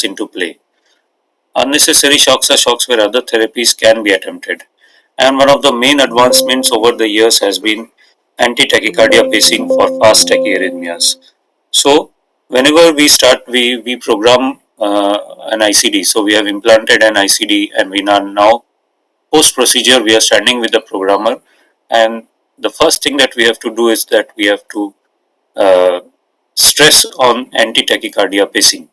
into play. Unnecessary shocks are shocks where other therapies can be attempted. And one of the main advancements over the years has been anti-tachycardia pacing for fast tachyarrhythmias. So, whenever we start, we program an ICD. So, we have implanted an ICD and we are now post procedure, we are standing with the programmer. And the first thing that we have to do is that we have to uh, stress on anti-tachycardia pacing.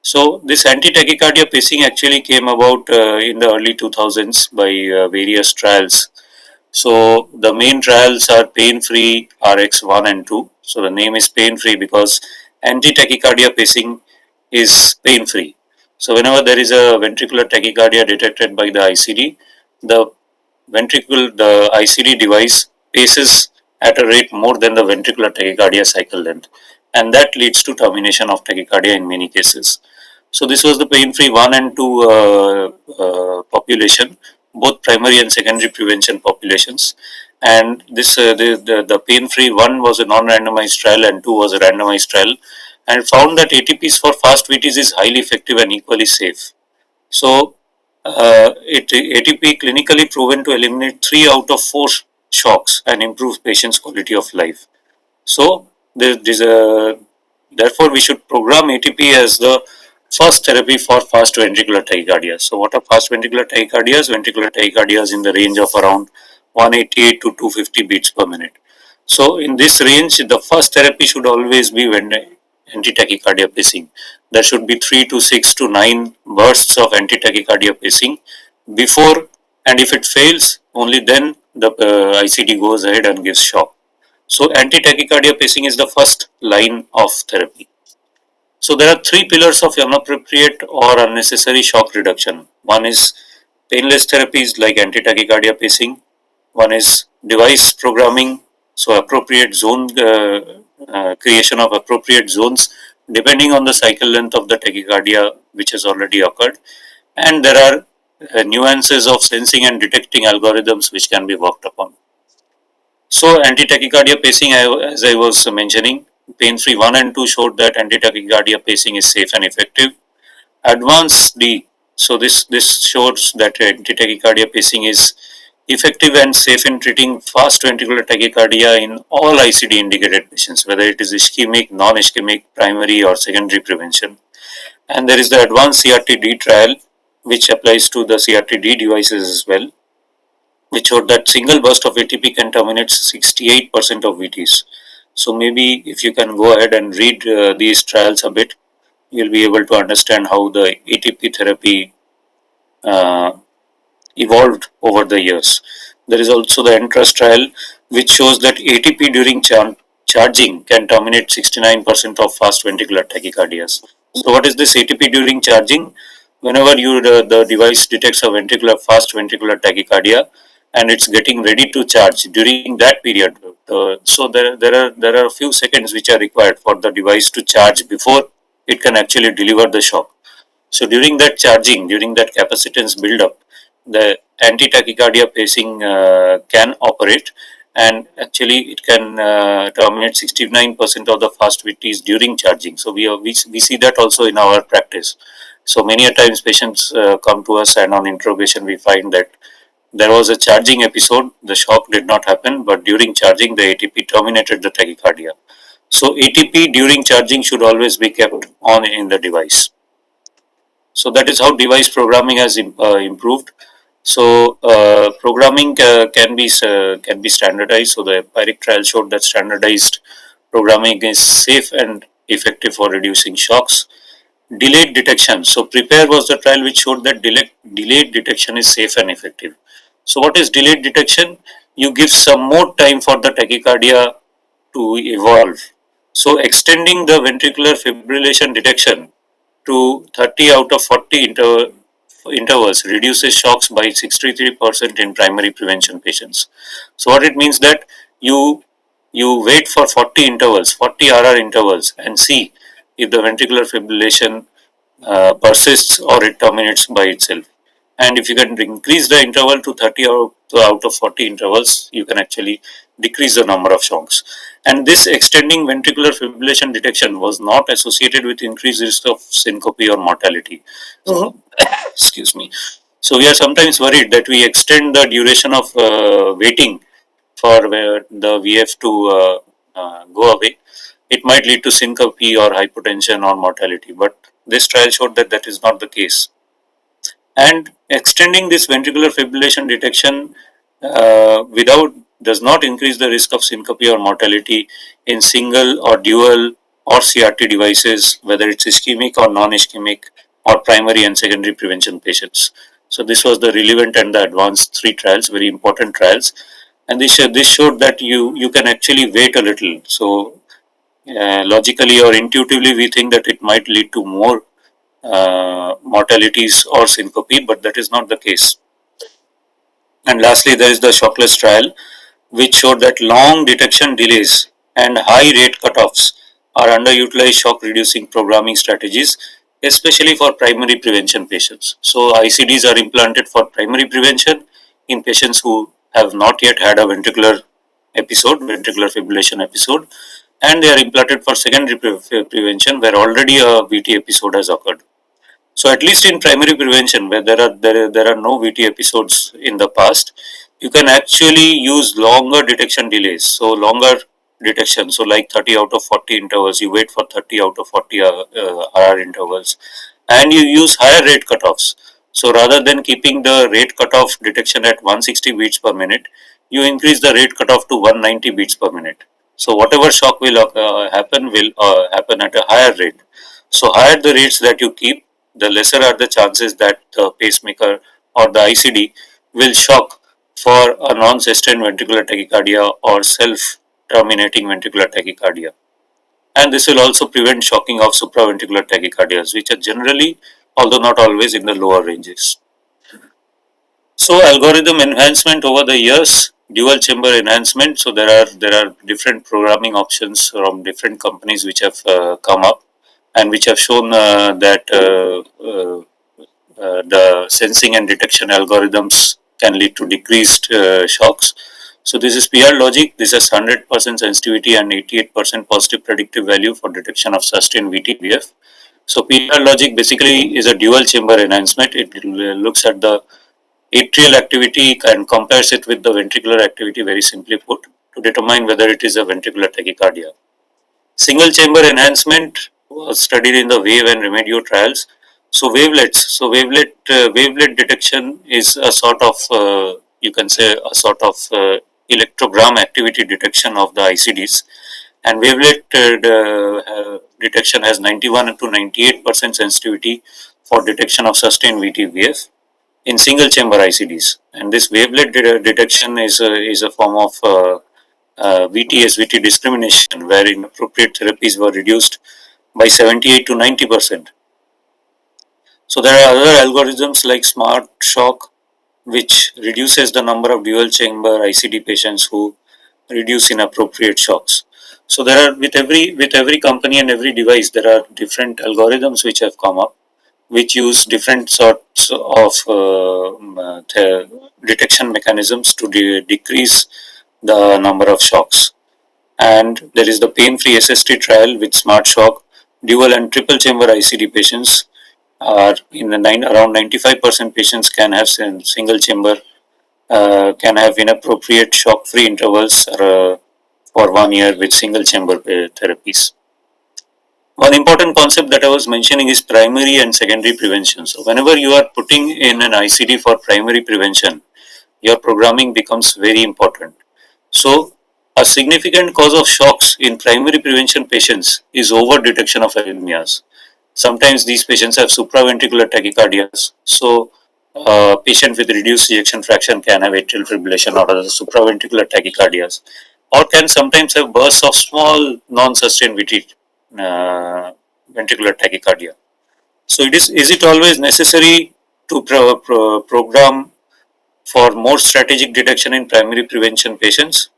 So this anti-tachycardia pacing actually came about in the early 2000s by various trials. So the main trials are pain-free RX1 and 2. So the name is pain-free because anti-tachycardia pacing is pain-free. So whenever there is a ventricular tachycardia detected by the ICD, the the ICD device paces at a rate more than the ventricular tachycardia cycle length, and that leads to termination of tachycardia in many cases. So this was the pain-free 1 and 2 population, both primary and secondary prevention populations. And this the pain-free 1 was a non-randomized trial and 2 was a randomized trial, and found that ATPs for fast VTs is highly effective and equally safe. So ATP clinically proven to eliminate 3 out of 4 shocks and improve patients' quality of life. So therefore we should program ATP as the first therapy for fast ventricular tachycardia. So what are fast ventricular tachycardias? Ventricular tachycardias in the range of around 188 to 250 beats per minute. So in this range, the first therapy should always be anti-tachycardia pacing. There should be 3 to 6 to 9 bursts of anti-tachycardia pacing before, and if it fails, only then the ICD goes ahead and gives shock. So anti-tachycardia pacing is the first line of therapy. So there are three pillars of inappropriate or unnecessary shock reduction. One is painless therapies like anti-tachycardia pacing. One is device programming, so appropriate zone creation of appropriate zones depending on the cycle length of the tachycardia which has already occurred. And there are nuances of sensing and detecting algorithms which can be worked upon. So anti-tachycardia pacing, as I was mentioning, pain-free 1 and 2 showed that anti-tachycardia pacing is safe and effective. Advanced D, so this shows that anti-tachycardia pacing is effective and safe in treating fast ventricular tachycardia in all ICD indicated patients, whether it is ischemic, non-ischemic, primary or secondary prevention. And there is the advanced CRT-D trial, which applies to the CRT-D devices as well, which showed that single burst of ATP can terminate 68% of VTs. So maybe if you can go ahead and read these trials a bit, you'll be able to understand how the ATP therapy uh, evolved over the years. There is also the ENTRUST trial, which shows that ATP during charging can terminate 69% of fast ventricular tachycardias. So, what is this ATP during charging? Whenever the device detects a fast ventricular tachycardia, and it's getting ready to charge during that period. So there are a few seconds which are required for the device to charge before it can actually deliver the shock. So during that charging, during that capacitance buildup, the anti-tachycardia pacing can operate, and actually it can terminate 69% of the fast VTs during charging. So we see that also in our practice. So many a times patients come to us, and on interrogation we find that there was a charging episode, the shock did not happen, but during charging the ATP terminated the tachycardia. So ATP during charging should always be kept on in the device. So that is how device programming has improved. So programming can be standardized. So the empiric trial showed that standardized programming is safe and effective for reducing shocks. Delayed detection. So prepare was the trial which showed that delayed detection is safe and effective. So what is delayed detection? You give some more time for the tachycardia to evolve. So extending the ventricular fibrillation detection to 30 out of 40 intervals reduces shocks by 63% in primary prevention patients. So what it means that you you wait for 40 intervals, 40 RR intervals, and see if the ventricular fibrillation persists or it terminates by itself. And if you can increase the interval to 30 out of 40 intervals, you can actually decrease the number of shocks. And this extending ventricular fibrillation detection was not associated with increased risk of syncope or mortality. Excuse me. So we are sometimes worried that we extend the duration of waiting for the VF to go away. It might lead to syncope or hypotension or mortality, but this trial showed that that is not the case. And extending this ventricular fibrillation detection without does not increase the risk of syncope or mortality in single or dual or CRT devices, whether it's ischemic or non-ischemic or primary and secondary prevention patients. So this was the relevant and the advanced three trials, very important trials, and this showed that you can actually wait a little. So logically or intuitively, we think that it might lead to more mortalities or syncope, but that is not the case. And lastly, there is the shockless trial, which showed that long detection delays and high rate cutoffs are underutilized shock reducing programming strategies, especially for primary prevention patients. So, ICDs are implanted for primary prevention in patients who have not yet had a ventricular episode, ventricular fibrillation episode, and they are implanted for secondary prevention where already a VT episode has occurred. So at least in primary prevention, where there are no VT episodes in the past, you can actually use longer detection delays. So longer detection, so like 30 out of 40 intervals, you wait for 30 out of 40 RR intervals, and you use higher rate cutoffs. So rather than keeping the rate cutoff detection at 160 beats per minute, you increase the rate cutoff to 190 beats per minute. So whatever shock will happen at a higher rate. So higher the rates that you keep, the lesser are the chances that the pacemaker or the ICD will shock for a non-sustained ventricular tachycardia or self-terminating ventricular tachycardia. And this will also prevent shocking of supraventricular tachycardias, which are generally, although not always, in the lower ranges. So algorithm enhancement over the years, dual chamber enhancement. So there are different programming options from different companies which have come up and which have shown that the sensing and detection algorithms can lead to decreased shocks. So this is PR logic. This has 100% sensitivity and 88% positive predictive value for detection of sustained VT-VF. So PR logic basically is a dual chamber enhancement. It looks at the atrial activity and compares it with the ventricular activity, very simply put, to determine whether it is a ventricular tachycardia. Single chamber enhancement was studied in the wave and remedio trials. So wavelets, wavelet detection is a sort of you can say a sort of electrogram activity detection of the ICDs, and wavelet detection has 91 to 98% sensitivity for detection of sustained VT-VF in single chamber ICDs, and this wavelet detection is a form of VT-SVT discrimination, where inappropriate therapies were reduced by 78 to 90%. So there are other algorithms like Smart Shock, which reduces the number of dual chamber ICD patients who reduce inappropriate shocks. So there are with every company and every device, there are different algorithms which have come up, which use different sorts of detection mechanisms to decrease the number of shocks. And there is the pain-free SST trial with Smart Shock. Dual and triple chamber ICD patients are in the around 95% patients can have single chamber, can have inappropriate shock-free intervals for 1 year with single chamber therapies. One important concept that I was mentioning is primary and secondary prevention. So whenever you are putting in an ICD for primary prevention, your programming becomes very important. So a significant cause of shocks in primary prevention patients is over detection of arrhythmias. Sometimes these patients have supraventricular tachycardias. So a patient with reduced ejection fraction can have atrial fibrillation or other supraventricular tachycardias, or can sometimes have bursts of small non-sustained VT ventricular tachycardia. So is it always necessary to program for more strategic detection in primary prevention patients?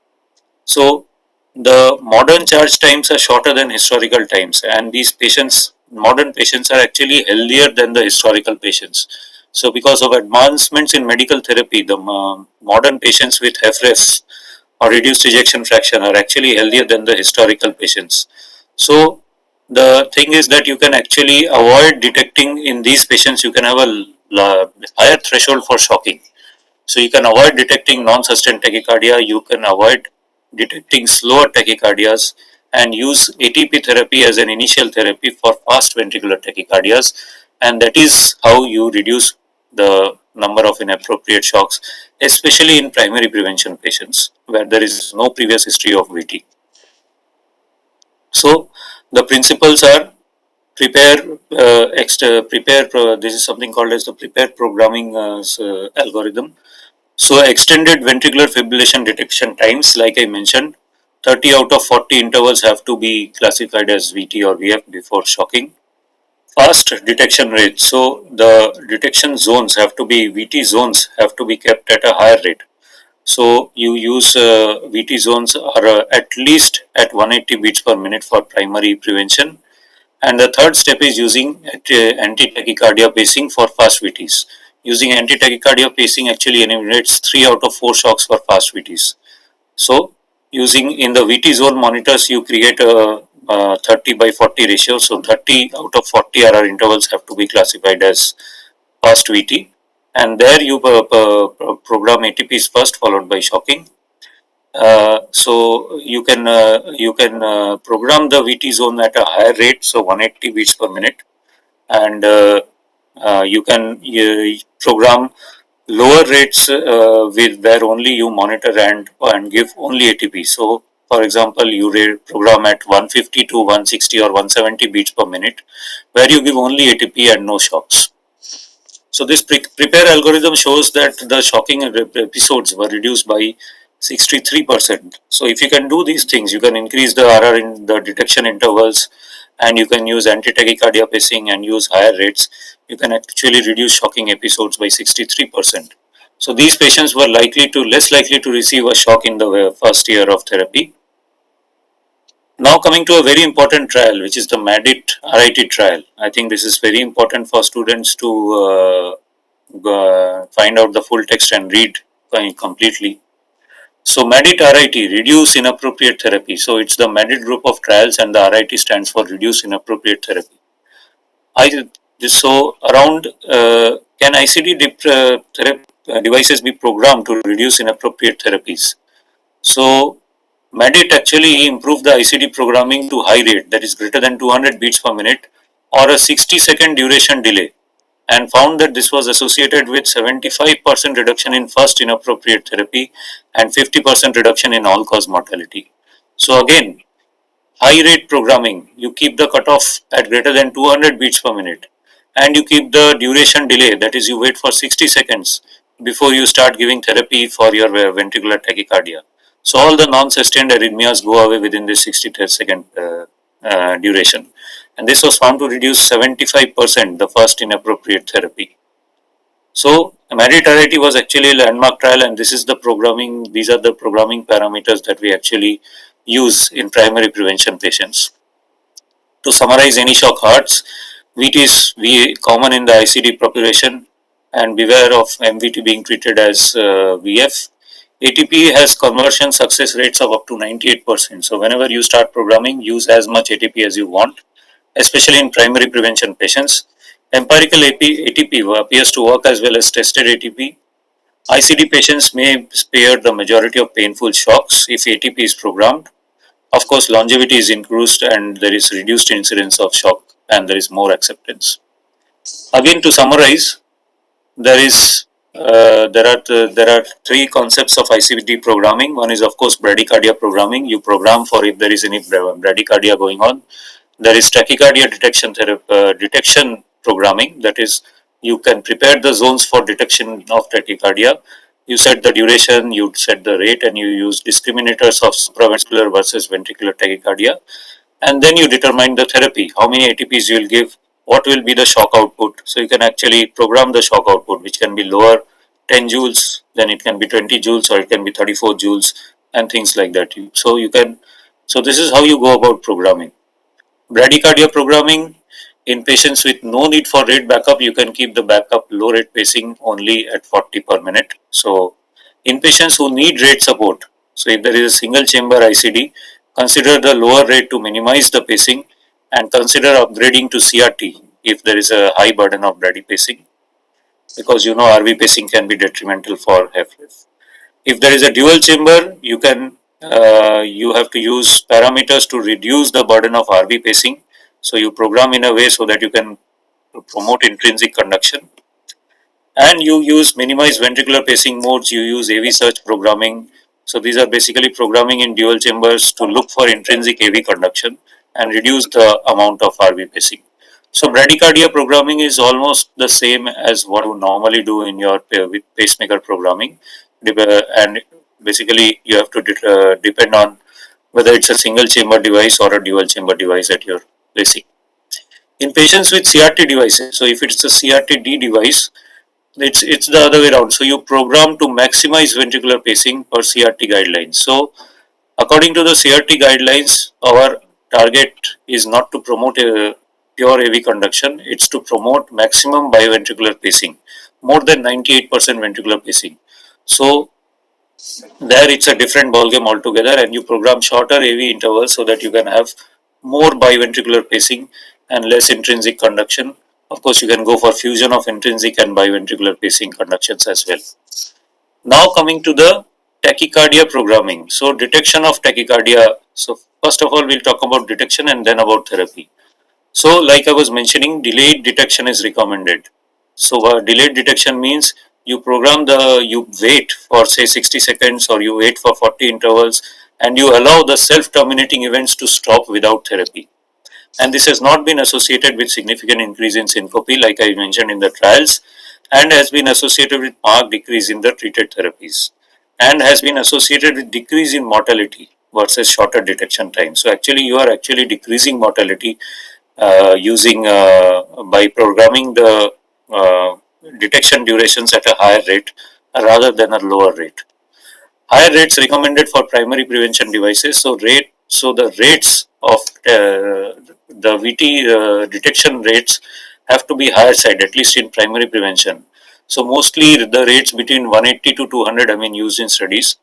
So the modern charge times are shorter than historical times, and these modern patients are actually healthier than the historical patients. So because of advancements in medical therapy, the modern patients with HFrEF or reduced ejection fraction are actually healthier than the historical patients. So the thing is that you can actually avoid detecting in these patients, you can have a higher threshold for shocking. So you can avoid detecting non-sustained tachycardia, you can avoid detecting slower tachycardias and use ATP therapy as an initial therapy for fast ventricular tachycardias, and that is how you reduce the number of inappropriate shocks, especially in primary prevention patients where there is no previous history of VT. So the principles are prepare this is something called as the prepare programming algorithm. So extended ventricular fibrillation detection times, like I mentioned, 30 out of 40 intervals have to be classified as VT or VF before shocking. Fast detection rate. So the detection zones have to be, VT zones have to be kept at a higher rate. So you use VT zones are at least at 180 beats per minute for primary prevention. And the third step is using anti-tachycardia pacing for fast VTs. Using anti-tachycardia pacing actually eliminates 3 out of 4 shocks for fast VTs. So using in the VT zone monitors, you create a 30 by 40 ratio. So 30 out of 40 RR intervals have to be classified as fast VT. And there you program ATPs first, followed by shocking. So you can program the VT zone at a higher rate, so 180 beats per minute, and you can program lower rates with where only you monitor and give only ATP. So, for example, you program at 150 to 160 or 170 beats per minute, where you give only ATP and no shocks. So this prepare algorithm shows that the shocking episodes were reduced by 63%. So if you can do these things, you can increase the RR in the detection intervals, and you can use anti-tachycardia pacing and use higher rates. You can actually reduce shocking episodes by 63%. So these patients were less likely to receive a shock in the first year of therapy. Now coming to a very important trial, which is the MADIT RIT trial. I think this is very important for students to find out the full text and read completely. So MADIT RIT, reduce inappropriate therapy. So it's the MADIT group of trials, and the RIT stands for reduce inappropriate therapy. So around can ICD devices be programmed to reduce inappropriate therapies? So MADIT actually improved the ICD programming to high rate, that is greater than 200 beats per minute, or a 60-second duration delay, and found that this was associated with 75% reduction in first inappropriate therapy and 50% reduction in all-cause mortality. So again, high rate programming, you keep the cutoff at greater than 200 beats per minute, and you keep the duration delay, that is you wait for 60 seconds before you start giving therapy for your ventricular tachycardia. So all the non-sustained arrhythmias go away within this 60-second duration, and this was found to reduce 75% the first inappropriate therapy. So MADIT RIT was actually a landmark trial, and this is the programming. These are the programming parameters that we actually use in primary prevention patients. To summarize, any shock hurts. VT is common in the ICD population, and beware of MVT being treated as VF. ATP has conversion success rates of up to 98%. So whenever you start programming, use as much ATP as you want, especially in primary prevention patients. Empirical ATP appears to work as well as tested ATP. ICD patients may spare the majority of painful shocks if ATP is programmed. Of course, longevity is increased and there is reduced incidence of shock and there is more acceptance. Again, to summarize, there are three concepts of ICD programming. One is of course bradycardia programming. You program for if there is any bradycardia going on. There is tachycardia detection programming. That is, you can prepare the zones for detection of tachycardia. You set the duration, you set the rate, and you use discriminators of supraventricular versus ventricular tachycardia. And then you determine the therapy, how many ATPs you will give, what will be the shock output. So you can actually program the shock output, which can be lower 10 joules, then it can be 20 joules, or it can be 34 joules, and things like that. So this is how you go about programming. Bradycardia programming, in patients with no need for rate backup, you can keep the backup low rate pacing only at 40 per minute. So in patients who need rate support, So if there is a single chamber ICD, consider the lower rate to minimize the pacing, and consider upgrading to CRT if there is a high burden of brady pacing, because RV pacing can be detrimental for half-life. If there is a dual chamber, you have to use parameters to reduce the burden of RV pacing. So you program in a way so that you can promote intrinsic conduction, and you use minimize ventricular pacing modes. You use AV search programming. So these are basically programming in dual chambers to look for intrinsic AV conduction and reduce the amount of RV pacing. So bradycardia programming is almost the same as what you normally do in your with pacemaker programming, and basically you have to depend on whether it's a single chamber device or a dual chamber device that you're placing. In patients with CRT devices, so if it's a CRT-D device, it's the other way around. So you program to maximize ventricular pacing per CRT guidelines. So according to the CRT guidelines, our target is not to promote a pure AV conduction. It's to promote maximum biventricular pacing, more than 98% ventricular pacing. So there it's a different ballgame altogether, and you program shorter AV intervals so that you can have more biventricular pacing and less intrinsic conduction. Of course, you can go for fusion of intrinsic and biventricular pacing conductions as well. Now coming to the tachycardia programming. So detection of tachycardia. So first of all, we'll talk about detection and then about therapy. So like I was mentioning, delayed detection is recommended. So delayed detection means you wait for say 60 seconds or you wait for 40 intervals, and you allow the self-terminating events to stop without therapy. And this has not been associated with significant increase in syncope like I mentioned in the trials, and has been associated with marked decrease in the treated therapies, and has been associated with decrease in mortality versus shorter detection time. So actually you are actually decreasing mortality using by programming the uh, detection durations at a higher rate rather than a lower rate. Higher rates recommended for primary prevention devices. So the rates of the VT detection rates have to be higher side, at least in primary prevention. So mostly the rates between 180 to 200 have been used in studies,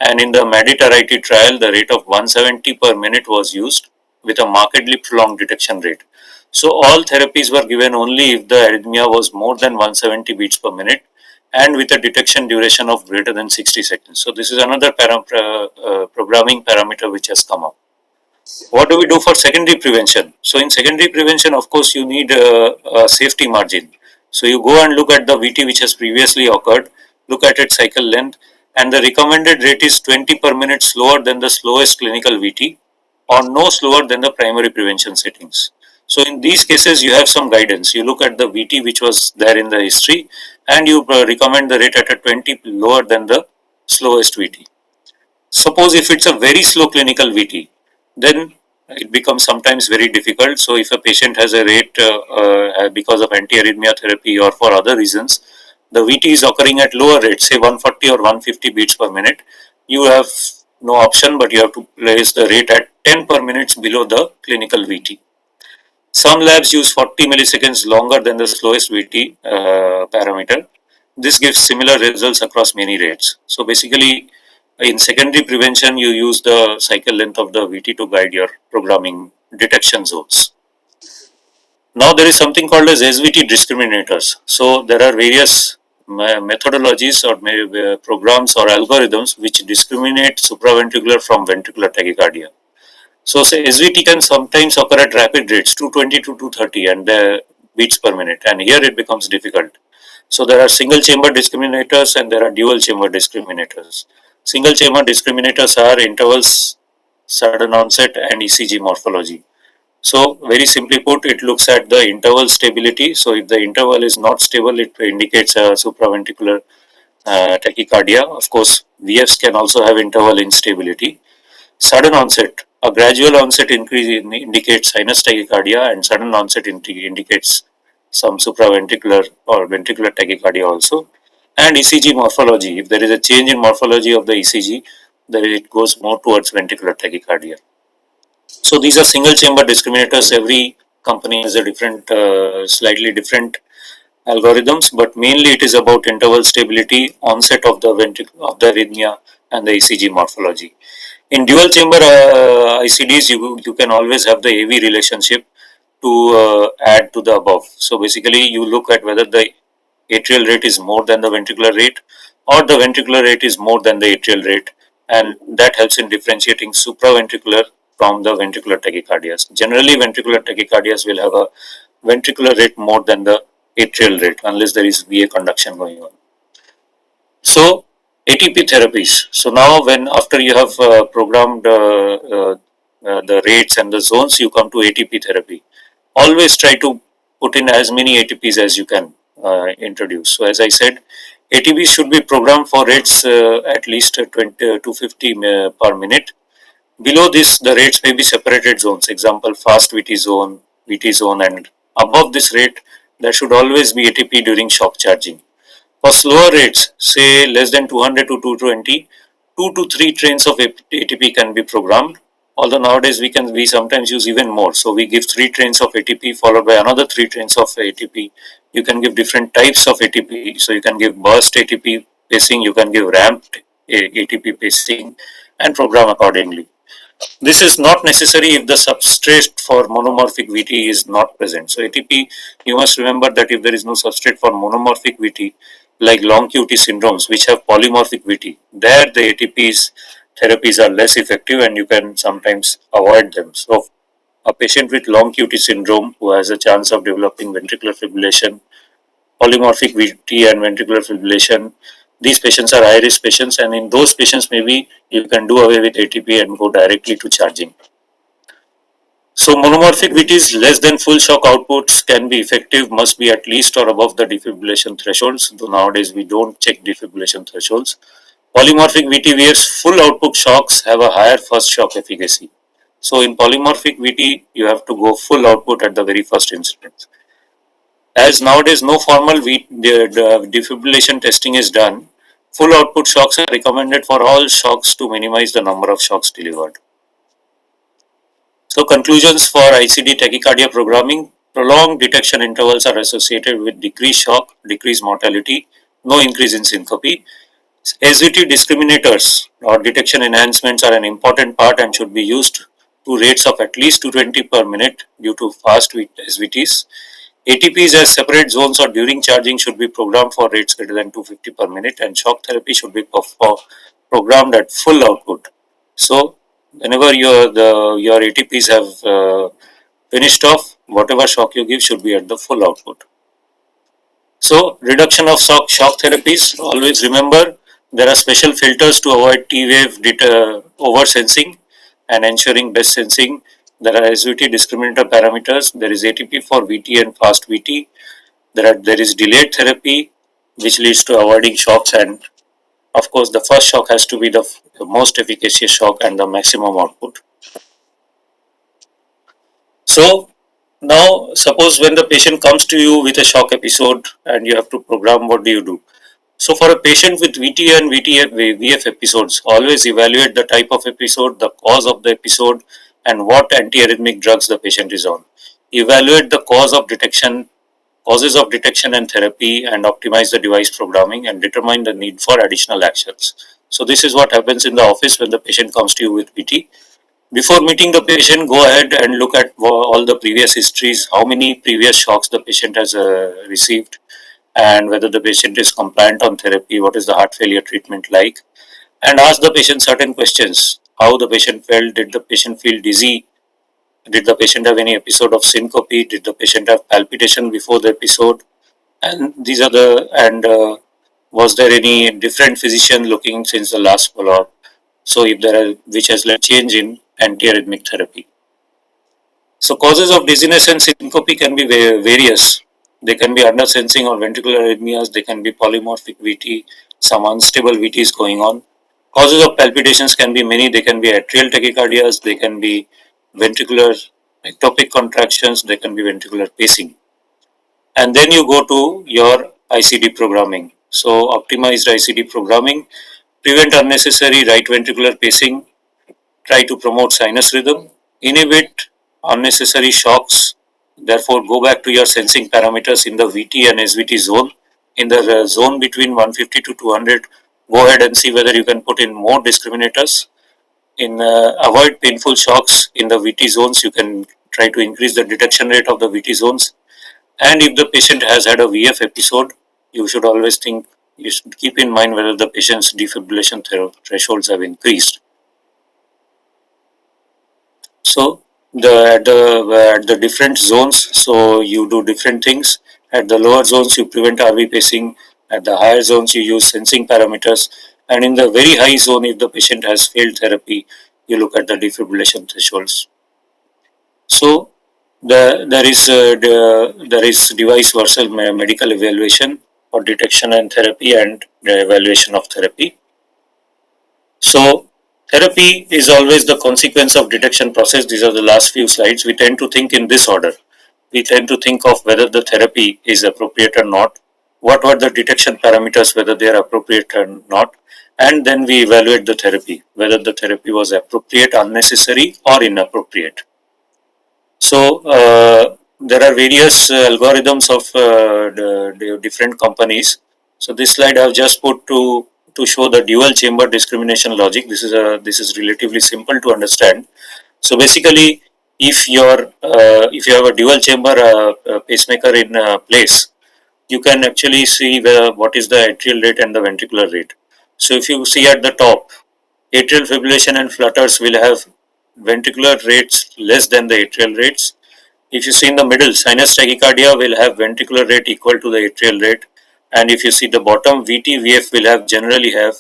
and in the Mediterranean trial, the rate of 170 per minute was used with a markedly prolonged detection rate. So all therapies were given only if the arrhythmia was more than 170 beats per minute and with a detection duration of greater than 60 seconds. So this is another programming parameter which has come up. What do we do for secondary prevention? So in secondary prevention, of course, you need a safety margin. So you go and look at the VT which has previously occurred, look at its cycle length, and the recommended rate is 20 per minute slower than the slowest clinical VT, or no slower than the primary prevention settings. So in these cases, you have some guidance. You look at the VT which was there in the history, and you recommend the rate at a 20 lower than the slowest VT. Suppose if it's a very slow clinical VT, then it becomes sometimes very difficult. So if a patient has a rate because of antiarrhythmia therapy or for other reasons, the VT is occurring at lower rates, say 140 or 150 beats per minute, you have no option but you have to place the rate at 10 per minute below the clinical VT. Some labs use 40 milliseconds longer than the slowest VT parameter. This gives similar results across many rates. So basically, in secondary prevention, you use the cycle length of the VT to guide your programming detection zones. Now there is something called as SVT discriminators. So there are various methodologies or programs or algorithms which discriminate supraventricular from ventricular tachycardia. So say SVT can sometimes occur at rapid rates, 220 to 230 and beats per minute, and here it becomes difficult. So there are single chamber discriminators and there are dual chamber discriminators. Single chamber discriminators are intervals, sudden onset, and ECG morphology. So very simply put, it looks at the interval stability. So if the interval is not stable, it indicates a supraventricular tachycardia. Of course, VFs can also have interval instability. Sudden onset, a gradual onset increase indicates sinus tachycardia, and sudden onset indicates some supraventricular or ventricular tachycardia also. And ECG morphology, if there is a change in morphology of the ECG, then it goes more towards ventricular tachycardia. So these are single chamber discriminators. Every company has a different, slightly different algorithms, but mainly it is about interval stability, onset of the arrhythmia, and the ECG morphology. In dual chamber ICDs, you can always have the AV relationship to add to the above. So basically, you look at whether the atrial rate is more than the ventricular rate, or the ventricular rate is more than the atrial rate, and that helps in differentiating supraventricular from the ventricular tachycardias. Generally, ventricular tachycardias will have a ventricular rate more than the atrial rate unless there is VA conduction going on. So ATP therapies. So now when after you have programmed the rates and the zones, you come to ATP therapy. Always try to put in as many ATPs as you can introduce. So as I said, ATPs should be programmed for rates at least 20 to 50 per minute. Below this, the rates may be separated zones. Example, fast VT zone, and above this rate, there should always be ATP during shock charging. For slower rates, say less than 200 to 220, 2 to 3 trains of ATP can be programmed. Although nowadays we sometimes use even more. So we give 3 trains of ATP followed by another 3 trains of ATP. You can give different types of ATP. So you can give burst ATP pacing, you can give ramped ATP pacing, and program accordingly. This is not necessary if the substrate for monomorphic VT is not present. So ATP, you must remember that if there is no substrate for monomorphic VT, like long QT syndromes which have polymorphic VT, there the ATP's therapies are less effective and you can sometimes avoid them. So a patient with long QT syndrome who has a chance of developing ventricular fibrillation, polymorphic VT and ventricular fibrillation, these patients are high risk patients, and in those patients maybe you can do away with ATP and go directly to charging. So monomorphic VTs less than full shock outputs can be effective, must be at least or above the defibrillation thresholds, though nowadays we don't check defibrillation thresholds. Polymorphic VT full output shocks have a higher first shock efficacy. So in polymorphic VT, you have to go full output at the very first instance. As nowadays no formal defibrillation testing is done, full output shocks are recommended for all shocks to minimize the number of shocks delivered. So conclusions for ICD tachycardia programming: prolonged detection intervals are associated with decreased shock, decreased mortality, no increase in syncope. SVT discriminators or detection enhancements are an important part and should be used to rates of at least 220 per minute due to fast SVTs. ATPs as separate zones or during charging should be programmed for rates greater than 250 per minute, and shock therapy should be programmed at full output. So whenever your ATPs have finished off, whatever shock you give should be at the full output. So reduction of shock therapies, always remember there are special filters to avoid T-wave over sensing and ensuring best sensing. There are SVT discriminator parameters. There is ATP for VT and fast VT. There is delayed therapy which leads to avoiding shocks, and of course the first shock has to be the most efficacious shock and the maximum output. So now suppose when the patient comes to you with a shock episode and you have to program, what do you do? So for a patient with VT and VF episodes, always evaluate the type of episode, the cause of the episode, and what antiarrhythmic drugs the patient is on. Evaluate the causes of detection and therapy, and optimize the device programming and determine the need for additional actions. So this is what happens in the office when the patient comes to you with VT. Before meeting the patient, go ahead and look at all the previous histories, how many previous shocks the patient has received, and whether the patient is compliant on therapy, what is the heart failure treatment like, and ask the patient certain questions. How the patient felt, did the patient feel dizzy, did the patient have any episode of syncope, did the patient have palpitation before the episode, and these are the, and was there any different physician looking since the last follow-up, so if there are, which has led change in antiarrhythmic therapy. So causes of dizziness and syncope can be various. They can be undersensing or ventricular arrhythmias, they can be polymorphic VT, some unstable VT is going on. Causes of palpitations can be many, they can be atrial tachycardias, they can be ventricular ectopic contractions, they can be ventricular pacing. And then you go to your ICD programming. So optimized ICD programming, prevent unnecessary right ventricular pacing, try to promote sinus rhythm, inhibit unnecessary shocks, therefore go back to your sensing parameters in the VT and SVT zone. In the zone between 150 to 200, go ahead and see whether you can put in more discriminators. In avoid painful shocks in the VT zones, you can try to increase the detection rate of the VT zones. And if the patient has had a VF episode, you should always think, you should keep in mind whether the patient's defibrillation thresholds have increased. So at the different zones, so you do different things. At the lower zones, you prevent RV pacing. At the higher zones, you use sensing parameters. And in the very high zone, if the patient has failed therapy, you look at the defibrillation thresholds. So there is device versus medical evaluation for detection and therapy and the evaluation of therapy. So therapy is always the consequence of detection process. These are the last few slides. We tend to think in this order. We tend to think of whether the therapy is appropriate or not, what were the detection parameters, whether they are appropriate or not, and then we evaluate the therapy, whether the therapy was appropriate, unnecessary, or inappropriate. So there are various algorithms of the different companies. So this slide I have just put to show the dual chamber discrimination logic. This is relatively simple to understand. So basically, if you have a dual chamber pacemaker in place, you can actually see what is the atrial rate and the ventricular rate. So if you see at the top, atrial fibrillation and flutters will have ventricular rates less than the atrial rates. If you see in the middle, sinus tachycardia will have ventricular rate equal to the atrial rate, and if you see the bottom, VT, VF will generally have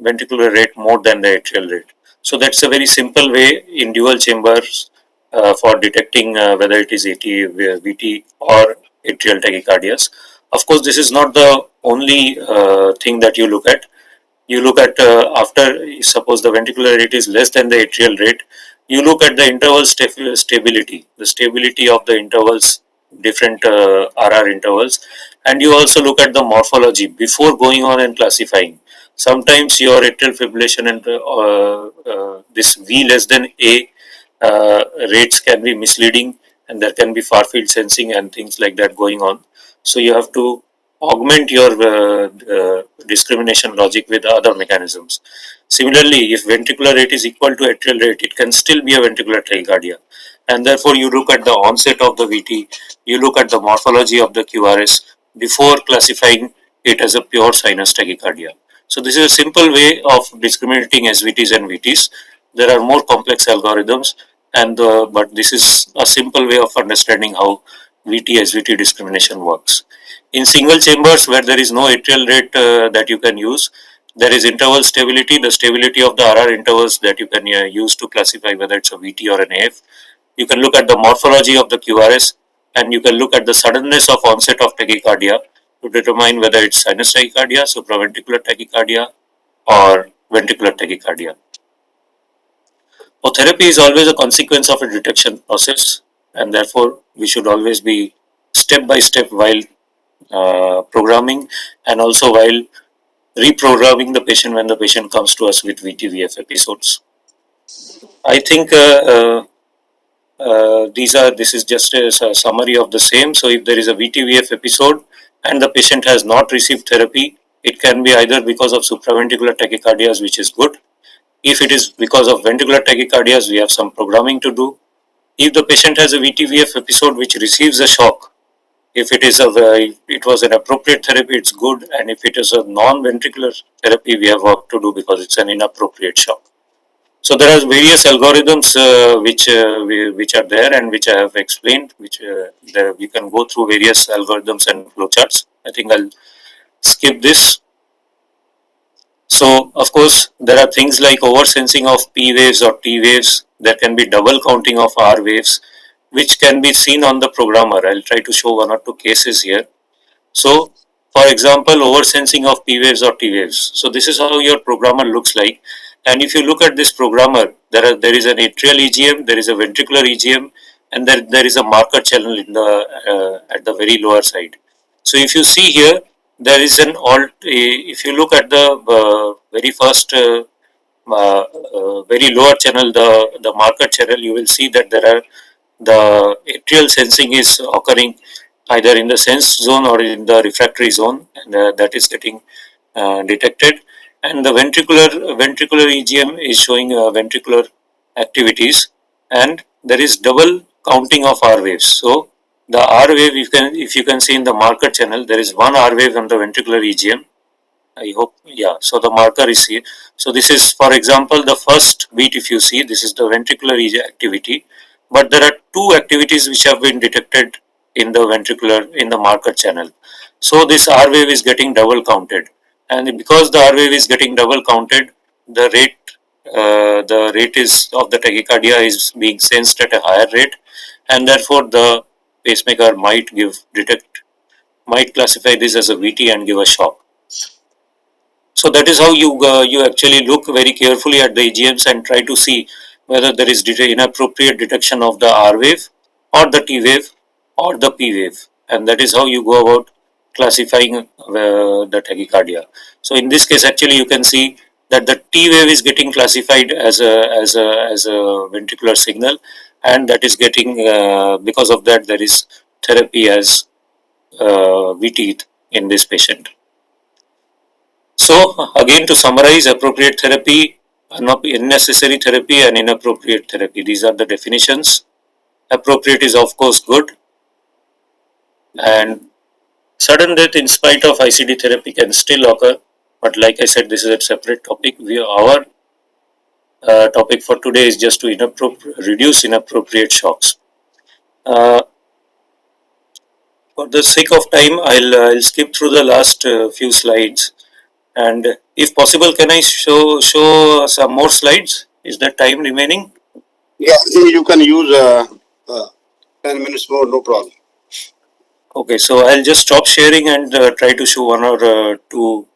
ventricular rate more than the atrial rate. So that's a very simple way in dual chambers for detecting whether it is AT, VT or atrial tachycardias. Of course, this is not the only thing that you look at. You look at after, suppose the ventricular rate is less than the atrial rate, you look at the interval stability, the stability of the intervals, different RR intervals, and you also look at the morphology before going on and classifying. Sometimes your atrial fibrillation and this V less than A rates can be misleading, and there can be far field sensing and things like that going on. So you have to augment your discrimination logic with other mechanisms. Similarly, if ventricular rate is equal to atrial rate, it can still be a ventricular tachycardia, and therefore you look at the onset of the VT, you look at the morphology of the QRS before classifying it as a pure sinus tachycardia. So this is a simple way of discriminating SVTs and VTs. There are more complex algorithms, and but this is a simple way of understanding how VT SVT discrimination works. In single chambers where there is no atrial rate that you can use, there is interval stability, the stability of the RR intervals that you can use to classify whether it's a VT or an AF. You can look at the morphology of the QRS, and you can look at the suddenness of onset of tachycardia to determine whether it's sinus tachycardia, supraventricular tachycardia, or ventricular tachycardia. So therapy is always a consequence of a detection process, and therefore we should always be step by step while programming, and also while reprogramming the patient when the patient comes to us with VTVF episodes. I think this is just a summary of the same. So if there is a VTVF episode and the patient has not received therapy, it can be either because of supraventricular tachycardias, which is good. If it is because of ventricular tachycardias, we have some programming to do. If the patient has a VTVF episode which receives a shock, if it was an appropriate therapy, it's good, and if it is a non-ventricular therapy, we have work to do because it's an inappropriate shock. So there are various algorithms which are there and which I have explained. We can go through various algorithms and flowcharts. I think I'll skip this. So of course there are things like oversensing of P waves or T waves. There can be double counting of R waves, which can be seen on the programmer. I'll try to show one or two cases here. So, for example, oversensing of P waves or T waves. So this is how your programmer looks like. And if you look at this programmer, there is an atrial EGM, there is a ventricular EGM, and there is a marker channel in the at the very lower side. So if you see here, there is an alt. If you look at the very first very lower channel, the marker channel, you will see that there are the atrial sensing is occurring either in the sense zone or in the refractory zone, and that is getting detected. and the ventricular EGM is showing ventricular activities, and there is double counting of R waves. So the R wave, if you can see in the marker channel, there is one R wave on the ventricular EGM. I hope, yeah. So the marker is here. So this is, for example, the first beat. If you see, this is the ventricular activity, but there are two activities which have been detected in the ventricular in the marker channel. So this R wave is getting double counted, and because the R wave is getting double counted, the rate is of the tachycardia is being sensed at a higher rate, and therefore the pacemaker might classify this as a VT and give a shock. So that is how you actually look very carefully at the EGMs and try to see whether there is inappropriate detection of the R wave or the T wave or the P wave, and that is how you go about classifying the tachycardia. So in this case, actually, you can see that the T wave is getting classified as a ventricular signal, and that is getting because of that there is therapy as VT in this patient. So again, to summarize, appropriate therapy, unnecessary therapy, and inappropriate therapy. These are the definitions. Appropriate is of course good, and sudden death in spite of ICD therapy can still occur. But like I said, this is a separate topic. Our topic for today is just to reduce inappropriate shocks. Uh, for the sake of time, I'll skip through the last few slides, and if possible, can I show some more slides? Is there time remaining? Yeah, you can use 10 minutes more, no problem. Okay, so I'll just stop sharing and try to show one or two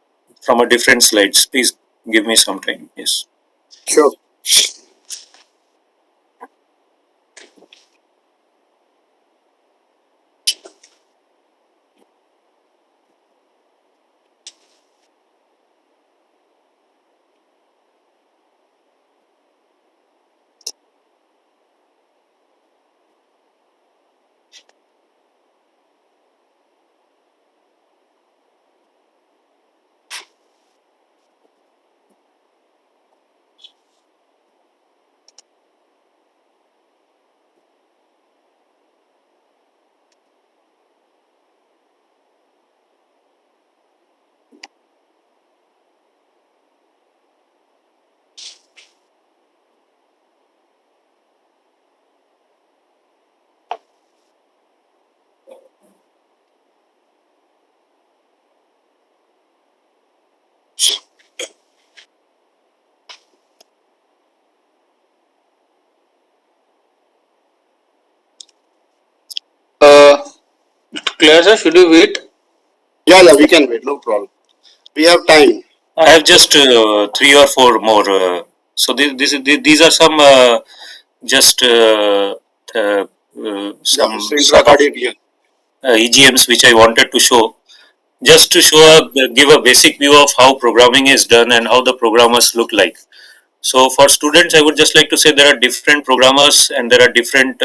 from a different slides. Please give me some time. Yes. Sure. Uh, Clear, sir. Should we wait? Yeah, we can wait, no problem. We have time. I have just three or four more. So these are some just some sort of EGMs which I wanted to show, just to give a basic view of how programming is done and how the programmers look like. So for students, I would just like to say there are different programmers and there are different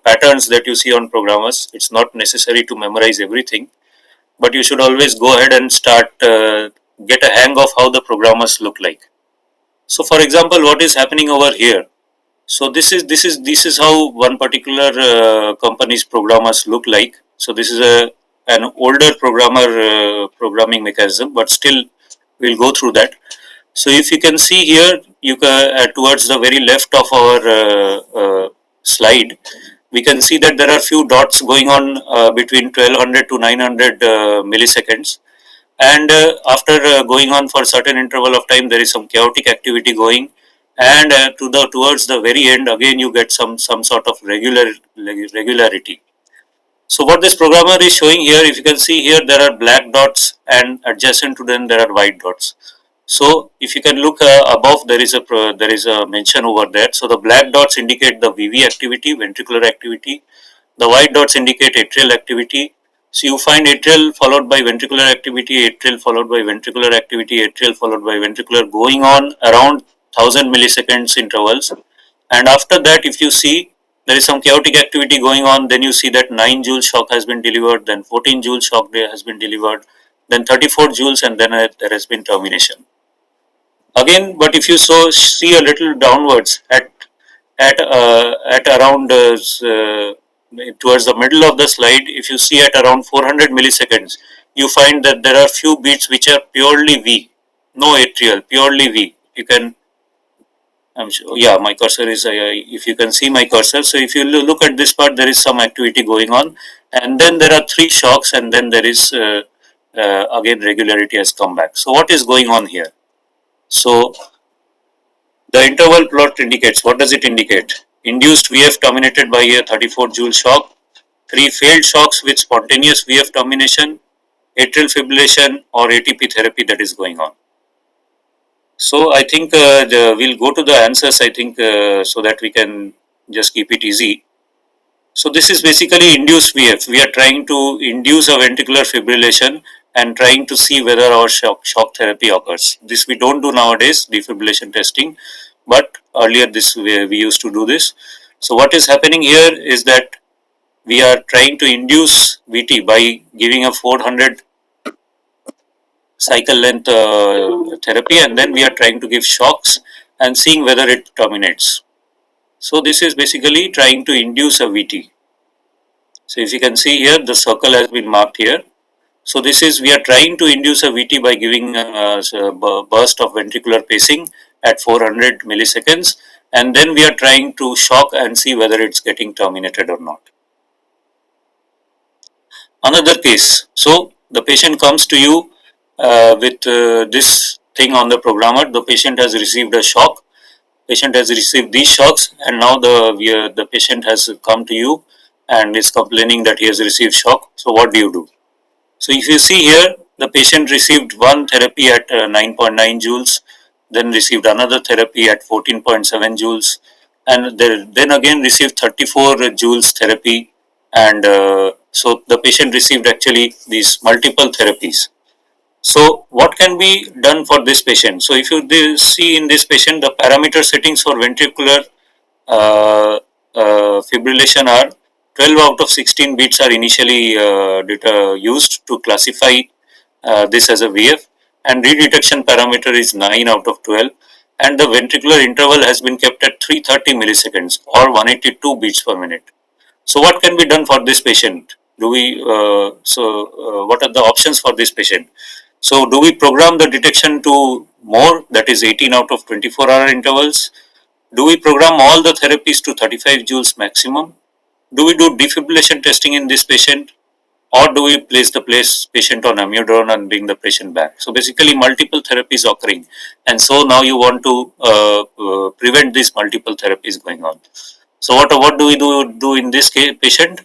patterns that you see on programmers. It's not necessary to memorize everything, but you should always go ahead and start get a hang of how the programmers look like. So for example, what is happening over here? So this is how one particular company's programmers look like. So this is an older programming mechanism, but still we'll go through that. So if you can see here, you can towards the very left of our slide, we can see that there are few dots going on between 1200 to 900 milliseconds, and after going on for a certain interval of time, there is some chaotic activity going, and towards the very end, again you get some sort of regularity. So what this programmer is showing here, if you can see here, there are black dots, and adjacent to them there are white dots. So if you can look above, there is a mention over there. So the black dots indicate the VV activity, ventricular activity. The white dots indicate atrial activity. So you find atrial followed by ventricular activity, atrial followed by ventricular activity, atrial followed by ventricular, going on around 1000 milliseconds intervals. And after that, if you see there is some chaotic activity going on, then you see that 9 joule shock has been delivered, then 14 joule shock has been delivered, then 34 joules, and then there has been termination. Again, but if you see a little downwards at around towards the middle of the slide, if you see at around 400 milliseconds, you find that there are few beats which are purely V, no atrial, purely V. You can, I'm sure, yeah, my cursor is, if you can see my cursor, so if you look at this part, there is some activity going on, and then there are three shocks, and then there is again regularity has come back. So what is going on here? So the interval plot indicates, what does it indicate? Induced VF terminated by a 34 joule shock, three failed shocks with spontaneous VF termination, atrial fibrillation or ATP therapy that is going on. So I think we'll go to the answers, I think, so that we can just keep it easy. So this is basically induced VF. We are trying to induce a ventricular fibrillation and trying to see whether our shock therapy occurs. This we don't do nowadays, defibrillation testing, but earlier this we used to do this. So what is happening here is that we are trying to induce VT by giving a 400 cycle length therapy, and then we are trying to give shocks and seeing whether it terminates. So this is basically trying to induce a VT. So if you can see here, the circle has been marked here. So this is, we are trying to induce a VT by giving a burst of ventricular pacing at 400 milliseconds, and then we are trying to shock and see whether it's getting terminated or not. Another case, so the patient comes to you with this thing on the programmer. The patient has received a shock. Patient has received these shocks, and now the patient has come to you and is complaining that he has received shock. So what do you do? So if you see here, the patient received one therapy at 9.9 joules, then received another therapy at 14.7 joules, and then again received 34 joules therapy, and so the patient received actually these multiple therapies. So what can be done for this patient? So if you see in this patient, the parameter settings for ventricular uh, fibrillation are 12 out of 16 beats are initially used to classify this as a VF, and redetection parameter is 9 out of 12, and the ventricular interval has been kept at 330 milliseconds or 182 beats per minute. So what can be done for this patient? Do we what are the options for this patient? So do we program the detection to more, that is 18 out of 24-hour intervals? Do we program all the therapies to 35 joules maximum? Do we do defibrillation testing in this patient? Or do we place the patient on amiodarone and bring the patient back? So basically multiple therapies occurring, and so now you want to prevent these multiple therapies going on. So what do we do in this patient?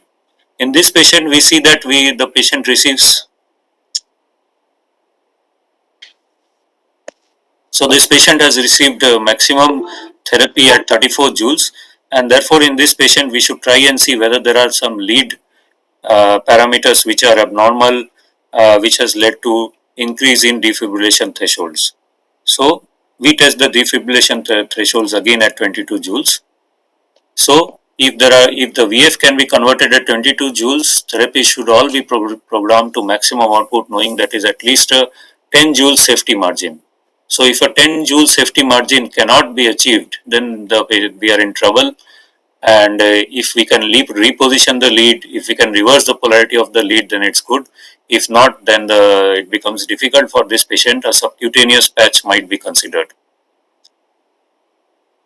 In this patient, we see that the patient receives. So this patient has received maximum therapy at 34 joules, and therefore in this patient we should try and see whether there are some lead parameters which are abnormal, which has led to increase in defibrillation thresholds. So we test the defibrillation thresholds again at 22 joules. So if the VF can be converted at 22 joules, therapy should all be programmed to maximum output, knowing that is at least a 10 joule safety margin. So if a 10 joule safety margin cannot be achieved, then we are in trouble. And if we can reposition the lead, if we can reverse the polarity of the lead, then it's good. If not, then it becomes difficult for this patient. A subcutaneous patch might be considered.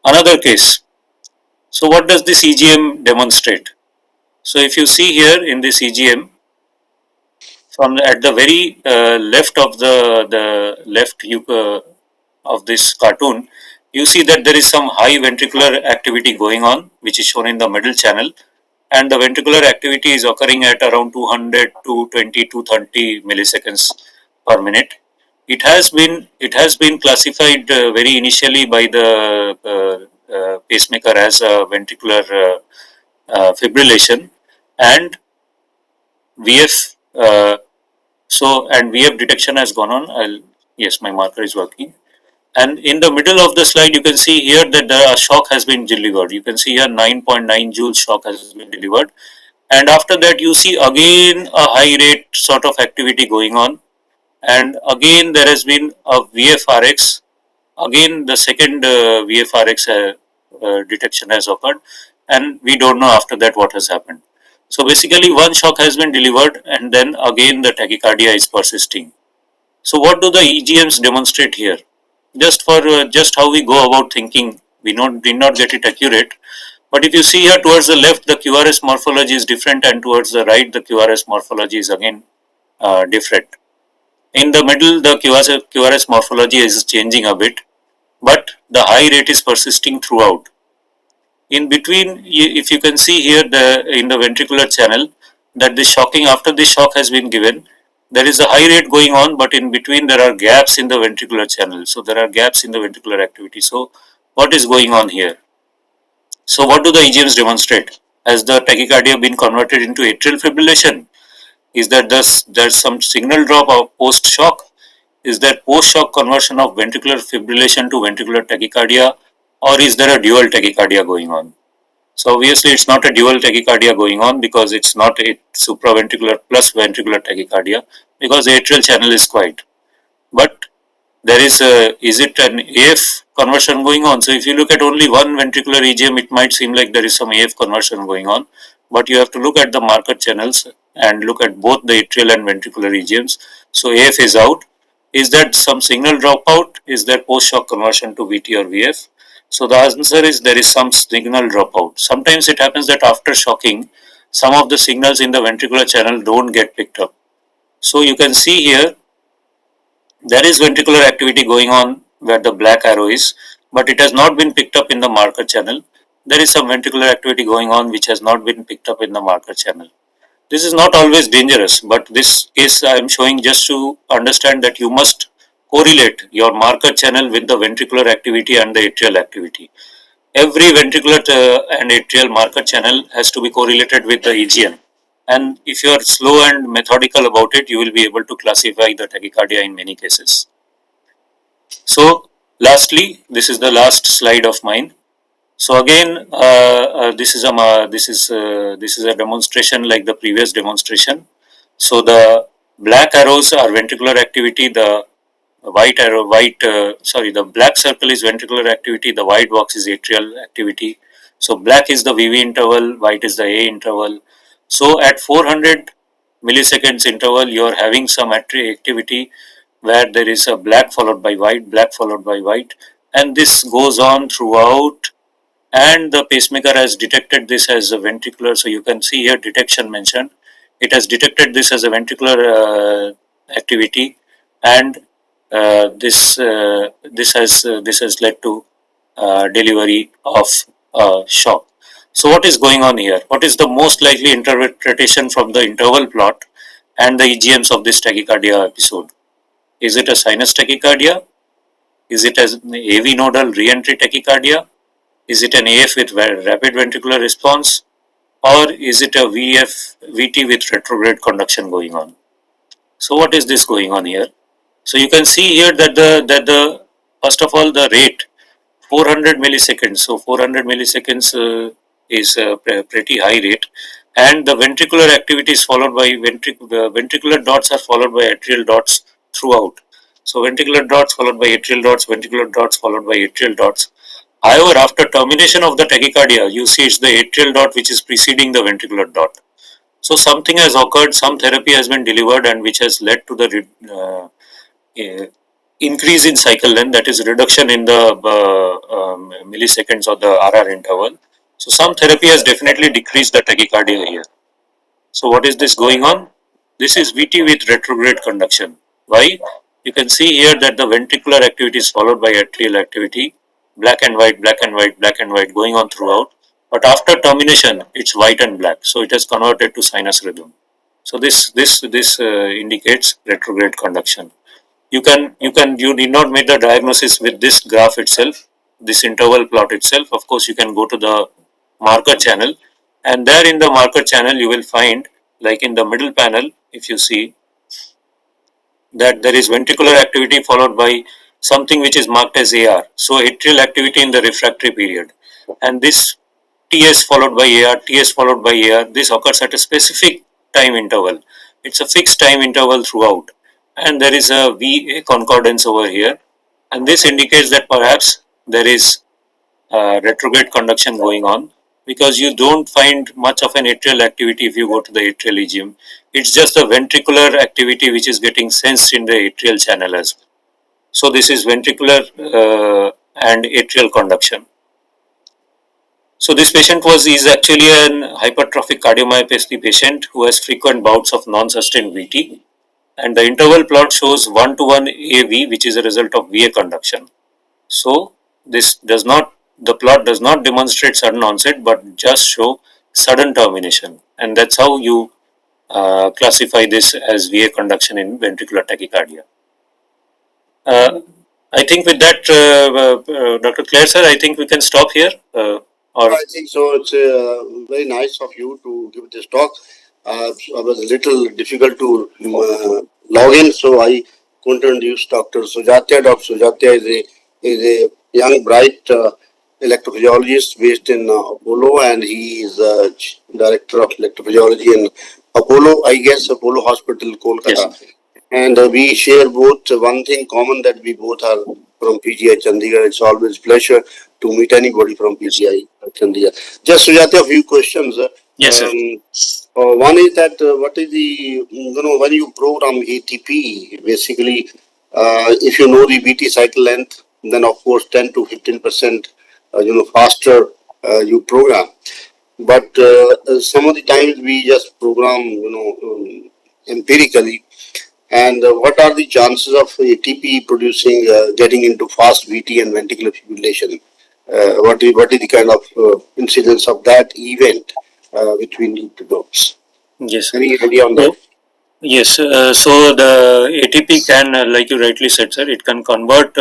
Another case. So what does this EGM demonstrate? So if you see here in this EGM, from at the very left of the left of this cartoon, you see that there is some high ventricular activity going on, which is shown in the middle channel, and the ventricular activity is occurring at around 200, 220, 230 milliseconds per minute. It has been classified very initially by the pacemaker as a ventricular fibrillation, and VF. And VF detection has gone on. Yes, my marker is working. And in the middle of the slide, you can see here that the shock has been delivered. You can see here 9.9 joule shock has been delivered. And after that, you see again a high rate sort of activity going on. And again, there has been a VFRX again the second VFRX detection has occurred, and we don't know after that what has happened. So basically, one shock has been delivered, and then again the tachycardia is persisting. So what do the EGMs demonstrate here? Just how we go about thinking, we did not get it accurate. But if you see here towards the left, the QRS morphology is different, and towards the right, the QRS morphology is again different. In the middle, the QRS morphology is changing a bit, but the high rate is persisting throughout. In between, if you can see here in the ventricular channel, that the shocking after the shock has been given, there is a high rate going on, but in between there are gaps in the ventricular channel. So there are gaps in the ventricular activity. So what is going on here? So what do the EGMs demonstrate? Has the tachycardia been converted into atrial fibrillation? Is that there's some signal drop of post shock? Is there post shock conversion of ventricular fibrillation to ventricular tachycardia, or is there a dual tachycardia going on? So obviously it's not a dual tachycardia going on, because it's not a supraventricular plus ventricular tachycardia, because the atrial channel is quiet. But there is it an AF conversion going on? So if you look at only one ventricular EGM, it might seem like there is some AF conversion going on, but you have to look at the marker channels and look at both the atrial and ventricular EGMs. So AF is out. Is that some signal dropout? Is there post shock conversion to VT or VF? So the answer is there is some signal dropout. Sometimes it happens that after shocking, some of the signals in the ventricular channel don't get picked up. So you can see here there is ventricular activity going on where the black arrow is, but it has not been picked up in the marker channel. There is some ventricular activity going on which has not been picked up in the marker channel. This is not always dangerous, but this case I am showing just to understand that you must correlate your marker channel with the ventricular activity and the atrial activity. Every ventricular and atrial marker channel has to be correlated with the EGM. And if you are slow and methodical about it, you will be able to classify the tachycardia in many cases. So, lastly, this is the last slide of mine. So again, this is a demonstration like the previous demonstration. So the black arrows are ventricular activity. The the black circle is ventricular activity. The white box is atrial activity. So black is the VV interval, white is the A interval. So at 400 milliseconds interval, you are having some activity where there is a black followed by white, and this goes on throughout, and the pacemaker has detected this as a ventricular. So you can see here detection mentioned. It has detected this as a ventricular activity, and this has led to delivery of shock. So what is going on here? What is the most likely interpretation from the interval plot and the EGMs of this tachycardia episode? Is it a sinus tachycardia? Is it an AV nodal re-entry tachycardia? Is it an AF with rapid ventricular response, or is it a VT with retrograde conduction going on? So what is this going on here? So you can see here that the first of all the rate 400 milliseconds. So 400 milliseconds is a pretty high rate, and the ventricular activity is followed by ventricular dots are followed by atrial dots throughout. So ventricular dots followed by atrial dots, ventricular dots followed by atrial dots. However, after termination of the tachycardia, you see it's the atrial dot which is preceding the ventricular dot. So something has occurred, some therapy has been delivered, and which has led to the increase in cycle length, that is reduction in the milliseconds or the RR interval. So some therapy has definitely decreased the tachycardia here. So what is this going on? This is VT with retrograde conduction. Why? You can see here that the ventricular activity is followed by atrial activity, black and white, black and white, black and white going on throughout. But after termination, it's white and black. So it has converted to sinus rhythm. So this indicates retrograde conduction. You need not make the diagnosis with this graph itself, this interval plot itself. Of course, you can go to the marker channel, and there in the marker channel you will find, like in the middle panel, if you see that there is ventricular activity followed by something which is marked as AR. So atrial activity in the refractory period, and this TS followed by AR, TS followed by AR. This occurs at a specific time interval. It's a fixed time interval throughout, and there is a VA concordance over here. and this indicates that perhaps there is retrograde conduction going on, because you don't find much of an atrial activity if you go to the atrial EGM. It's just the ventricular activity which is getting sensed in the atrial channel as well. So this is ventricular and atrial conduction. So this patient is actually an hypertrophic cardiomyopathy patient who has frequent bouts of non-sustained VT, and the interval plot shows 1:1 AV, which is a result of VA conduction. So this does not, the plot does not demonstrate sudden onset, but just show sudden termination, and that's how you classify this as VA conduction in ventricular tachycardia. I think with that, Dr. Claire sir, I think we can stop here. Or I think so. It's very nice of you to give this talk. I was a little difficult to log in, so I couldn't introduce Dr. Sujatya. Dr. Sujatya is a young, bright electrophysiologist based in Apollo, and he is director of electrophysiology in Apollo, I guess, Apollo Hospital, Kolkata. yes. And we share both one thing common, that we both are from PGI Chandigarh. It's always pleasure to meet anybody from PGI Chandigarh. Just Sujata, a few questions. Yes, sir. One is that what is the, when you program ATP, basically, if you know the VT cycle length, then of course 10 to 15%, faster you program. But some of the times we just program, empirically. And what are the chances of ATP producing, getting into fast VT and ventricular fibrillation? What is the kind of incidence of that event which we need to know? Yes. Any idea on that? Yes, so the ATP can, like you rightly said, sir, it can convert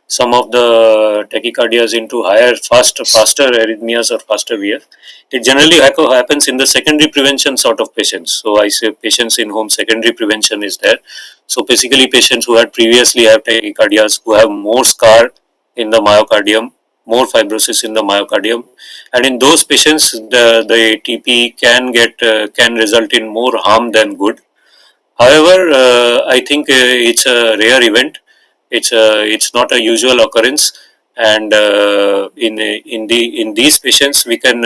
some of the tachycardias into faster arrhythmias or faster VF. It generally happens in the secondary prevention sort of patients. So I say patients in whom secondary prevention is there. So basically patients who had previously have tachycardias, who have more scar in the myocardium, more fibrosis in the myocardium, and in those patients the ATP can result in more harm than good. However, I think it's a rare event. It's not a usual occurrence, and in these patients we can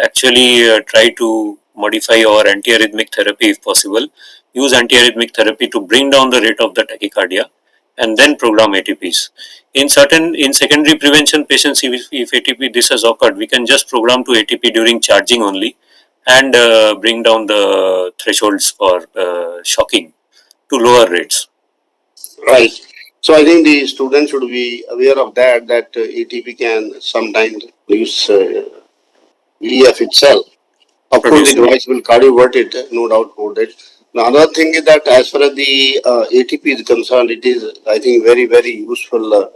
actually try to modify our antiarrhythmic therapy if possible. Use antiarrhythmic therapy to bring down the rate of the tachycardia, and then program ATPs. In secondary prevention patients, if ATP this has occurred, we can just program to ATP during charging only, and bring down the thresholds for shocking to lower rates. Right. So I think the students should be aware of that ATP can sometimes produce VF itself. Of course, the Produce. device will cardiovert it, no doubt about it. The other thing is that as far as the ATP is concerned, it is, I think, very, very useful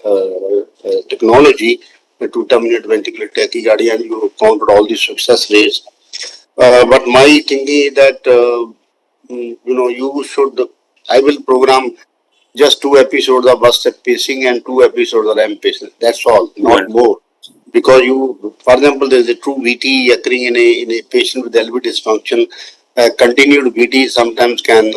technology to terminate ventricular tachycardia, and you counted all the success rates. But my thinking is that, you should, I will program just 2 episodes of burst pacing and 2 episodes of RAM pacing. That's all, not Well, more. Because you, for example, there is a true VT occurring in a patient with LV dysfunction. Continued VT sometimes can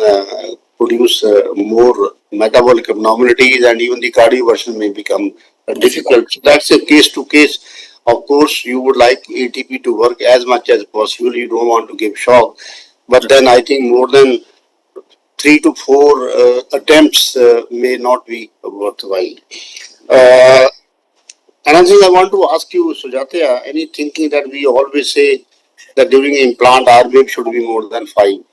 produce more metabolic abnormalities, and even the cardioversion may become difficult. difficult. So that's a case to case. Of course, you would like ATP to work as much as possible. You don't want to give shock. But then I think more than 3 to 4 attempts may not be worthwhile. Uh, Another thing I want to ask you, Sujatya, any thinking that we always say that during implant R wave should be more than 5.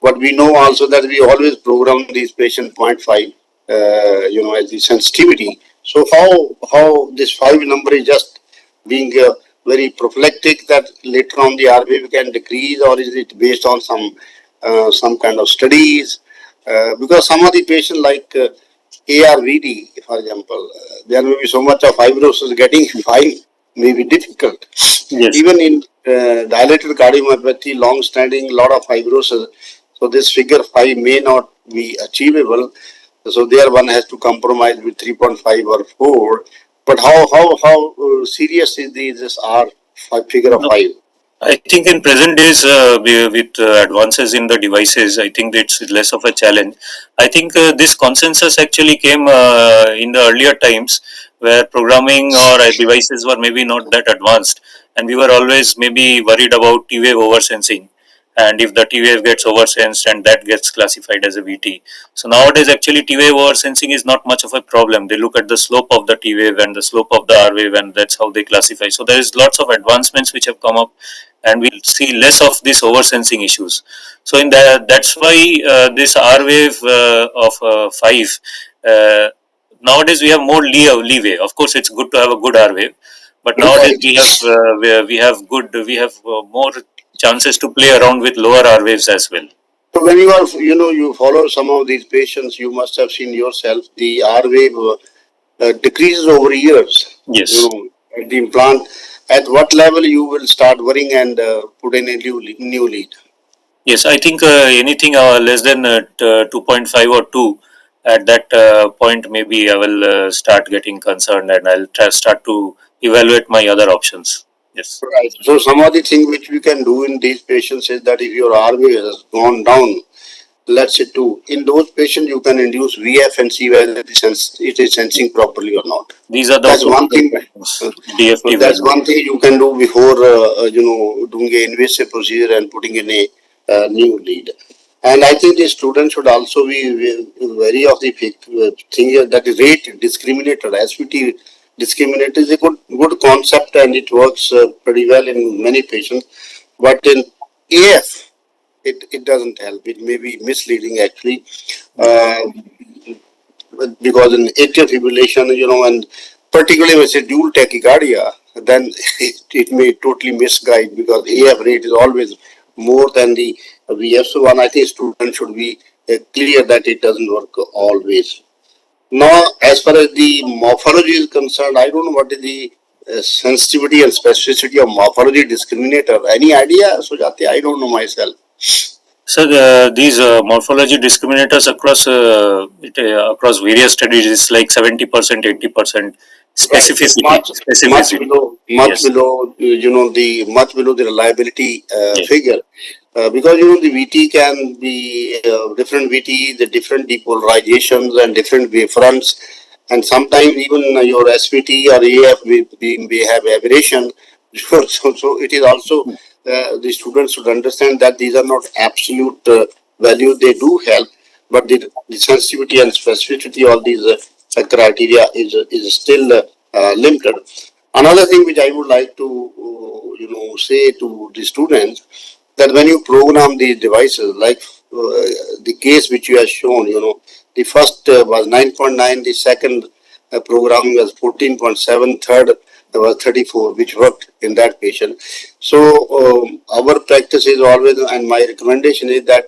But we know also that we always program these patient 0.5, as the sensitivity. So how this 5 number is just being very prophylactic, that later on the R wave can decrease, or is it based on some kind of studies? Because some of the patients like ARVD, for example, there may be so much of fibrosis, getting 5 may be difficult. Yes. Even in dilated cardiomyopathy, long-standing, lot of fibrosis, so this figure 5 may not be achievable. So there one has to compromise with 3.5 or 4. But how serious is this R figure of No, 5? I think in present days, with advances in the devices, I think it's less of a challenge. I think this consensus actually came in the earlier times where programming or devices were maybe not that advanced, and we were always maybe worried about T-wave oversensing. And if the T-wave gets oversensed and that gets classified as a VT. So nowadays, actually, T-wave oversensing is not much of a problem. They look at the slope of the T-wave and the slope of the R-wave, and that's how they classify. So there is lots of advancements which have come up, and we'll see less of these oversensing issues. So in that, that's why this R wave of 5, uh, nowadays we have more leeway. Of course, it's good to have a good R wave, but nowadays Right. we have more chances to play around with lower R waves as well. So when you are, you follow some of these patients, you must have seen yourself the R wave decreases over years. Yes. At the implant. At what level you will start worrying and put in a new lead? Yes, I think anything less than 2.5 or 2, at that point, maybe I will start getting concerned and I'll start to evaluate my other options. Yes. Right. So some of the thing which we can do in these patients is that if your R wave has gone down, let's say 2, in those patients you can induce VF and see whether it is sensing properly or not. These are the That's also one good thing. questions. DFT That's value. one thing you can do before doing a invasive procedure and putting in a new lead. And I think the student should also be wary of the thing here that the rate discriminator, SVT discriminator is a good concept and it works pretty well in many patients. But in AF, it doesn't help. It may be misleading actually. Uh, because in atrial fibrillation, and particularly when it's a dual tachycardia, then it may totally misguide because AF rate is always more than the VF. So one, I think students should be clear that it doesn't work always. Now, as far as the morphology is concerned, I don't know what is the sensitivity and specificity of morphology discriminator. Any idea, Sujati? I don't know myself. So these morphology discriminators across various studies is like 70%, 80% Right, specificity. Specificity. much Yes. below, the much below the reliability Yes. figure, because the VT can be different VT, the different depolarizations and different wavefronts, and sometimes even your SVT or AF we have aberration. So it is also the students should understand that these are not absolute values. They do help, but the sensitivity and specificity of these criteria is still limited. Another thing which I would like to say to the students that when you program these devices, like the case which you have shown, the first was 9.9, the second programming was 14.7, third was 34, which worked in that patient. So our practice is always, and my recommendation is that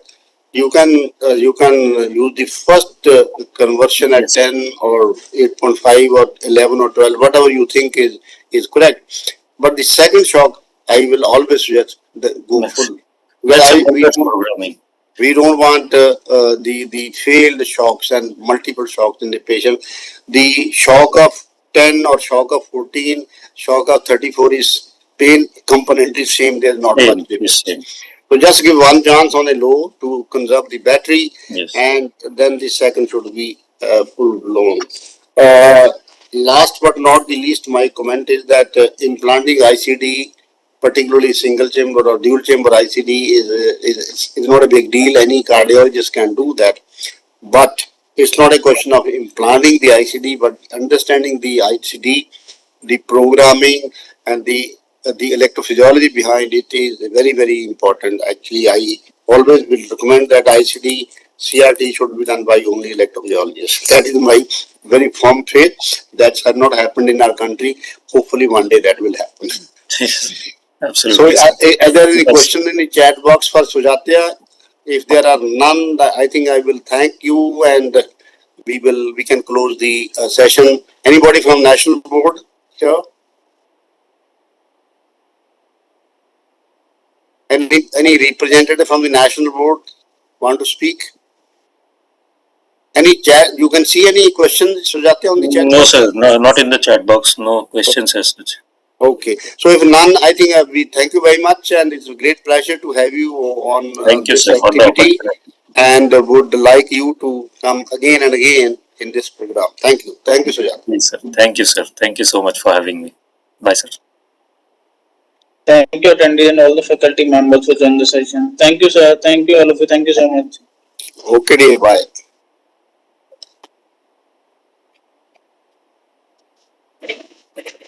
you can use the first conversion at Yes. 10 or 8.5 or 11 or 12, whatever you think is correct. But the second shock, I will always suggest go That's, full. Well, that's a we complex don't programming. we don't want the failed shocks and multiple shocks in the patient. The shock of 10 or shock of 14, shock of 34 is pain component is same. There's not much Same. Yes. difference. Same. So just give one chance on a low to conserve the battery, Yes. and then the second should be full blown. Uh, Last but not the least, my comment is that implanting ICD, particularly single chamber or dual chamber ICD, is not a big deal. Any cardiologist can do that. But it's not a question of implanting the ICD, but understanding the ICD, the programming, and the electrophysiology behind it is very, very important. Actually, I always will recommend that ICD CRT should be done by only electrophysiologists. That is my very firm faith. That has not happened in our country. Hopefully, one day that will happen. Yes. So, Absolutely. are there any Yes. question in the chat box for Sujatya? If there are none, I think I will thank you, and we can close the session. Anybody from National Board here? Any representative from the National Board want to speak? Any chat? You can see any questions, Sujatya, on the chat No, box? sir. No, not in the chat box. No questions as such. Okay. So if none, I think we thank you very much, and it's a great pleasure to have you on Thank you, this sir, for the activity, opportunity. and would like you to come again and again in this program. Thank you. Thank you, Sujat. Yes, sir. Thank you, sir. Thank you so much for having me. Bye, sir. Thank you, attendee, and all the faculty members for joining the session. Thank you, sir. Thank you, all of you. Thank you so much. Okay, dear. Bye.